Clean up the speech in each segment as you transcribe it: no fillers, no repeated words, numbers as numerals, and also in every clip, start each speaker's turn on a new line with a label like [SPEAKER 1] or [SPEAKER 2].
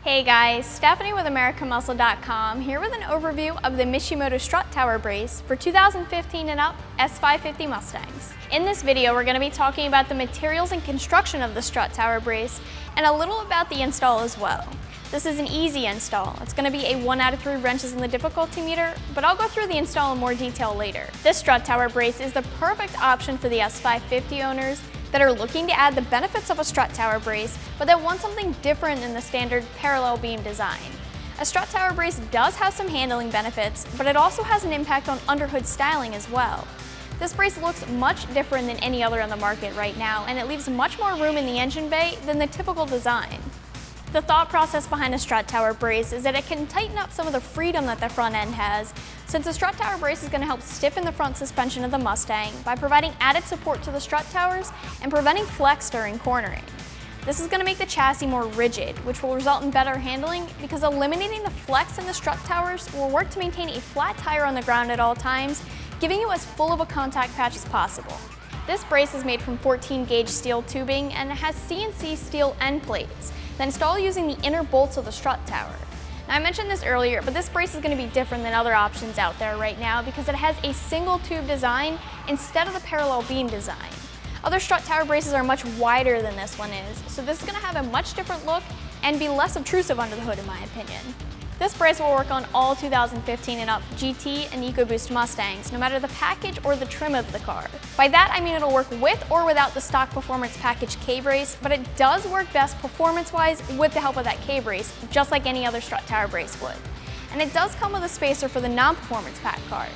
[SPEAKER 1] Hey guys, Stephanie with AmericanMuscle.com here with an overview of the Mishimoto Strut Tower Brace for 2015 and up S550 Mustangs. In this video, we're going to be talking about the materials and construction of the Strut Tower Brace and a little about the install as well. This is an easy install. It's going to be a 1 out of 3 wrenches in the difficulty meter, but I'll go through the install in more detail later. This Strut Tower Brace is the perfect option for the S550 owners that are looking to add the benefits of a strut tower brace, but that want something different than the standard parallel beam design. A strut tower brace does have some handling benefits, but it also has an impact on underhood styling as well. This brace looks much different than any other on the market right now, and it leaves much more room in the engine bay than the typical design. The thought process behind a strut tower brace is that it can tighten up some of the freedom that the front end has, since the strut tower brace is going to help stiffen the front suspension of the Mustang by providing added support to the strut towers and preventing flex during cornering. This is going to make the chassis more rigid, which will result in better handling because eliminating the flex in the strut towers will work to maintain a flat tire on the ground at all times, giving you as full of a contact patch as possible. This brace is made from 14-gauge steel tubing and it has CNC steel end plates that install using the inner bolts of the strut tower. Now, I mentioned this earlier, but this brace is going to be different than other options out there right now because it has a single tube design instead of the parallel beam design. Other strut tower braces are much wider than this one is, so this is going to have a much different look and be less obtrusive under the hood in my opinion. This brace will work on all 2015 and up GT and EcoBoost Mustangs, no matter the package or the trim of the car. By that I mean it'll work with or without the stock performance package K-brace, but it does work best performance-wise with the help of that K-brace, just like any other strut tower brace would. And it does come with a spacer for the non-performance pack cars.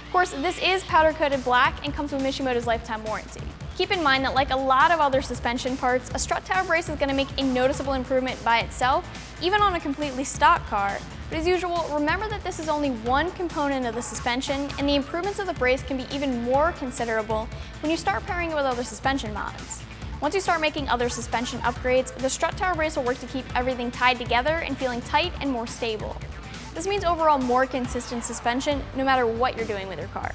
[SPEAKER 1] Of course, this is powder-coated black and comes with Mishimoto's lifetime warranty. Keep in mind that like a lot of other suspension parts, a strut tower brace is going to make a noticeable improvement by itself, even on a completely stock car. But as usual, remember that this is only one component of the suspension, and the improvements of the brace can be even more considerable when you start pairing it with other suspension mods. Once you start making other suspension upgrades, the strut tower brace will work to keep everything tied together and feeling tight and more stable. This means overall more consistent suspension no matter what you're doing with your car.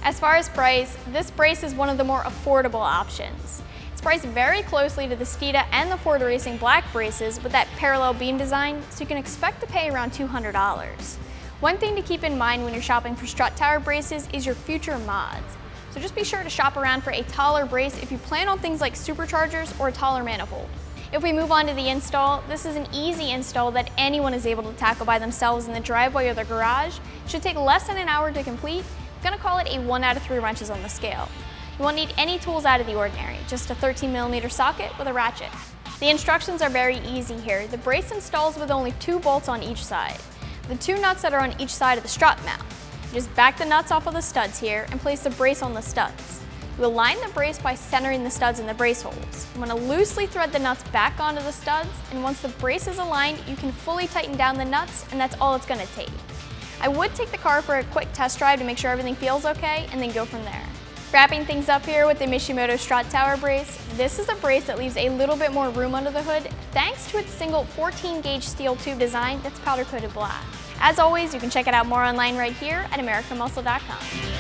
[SPEAKER 1] As far as price, this brace is one of the more affordable options. It's priced very closely to the Steeda and the Ford Racing black braces with that parallel beam design, so you can expect to pay around $200. One thing to keep in mind when you're shopping for strut tower braces is your future mods. So just be sure to shop around for a taller brace if you plan on things like superchargers or a taller manifold. If we move on to the install, this is an easy install that anyone is able to tackle by themselves in the driveway or the garage. It should take less than an hour to complete. I'm going to call it a 1 out of 3 wrenches on the scale. You won't need any tools out of the ordinary, just a 13mm socket with a ratchet. The instructions are very easy here. The brace installs with only 2 bolts on each side. The 2 nuts that are on each side of the strut mount. You just back the nuts off of the studs here and place the brace on the studs. You align the brace by centering the studs in the brace holes. You want to loosely thread the nuts back onto the studs, and once the brace is aligned, you can fully tighten down the nuts, and that's all it's going to take. I would take the car for a quick test drive to make sure everything feels okay, and then go from there. Wrapping things up here with the Mishimoto Strut Tower Brace, this is a brace that leaves a little bit more room under the hood thanks to its single 14-gauge steel tube design that's powder-coated black. As always, you can check it out more online right here at AmericanMuscle.com.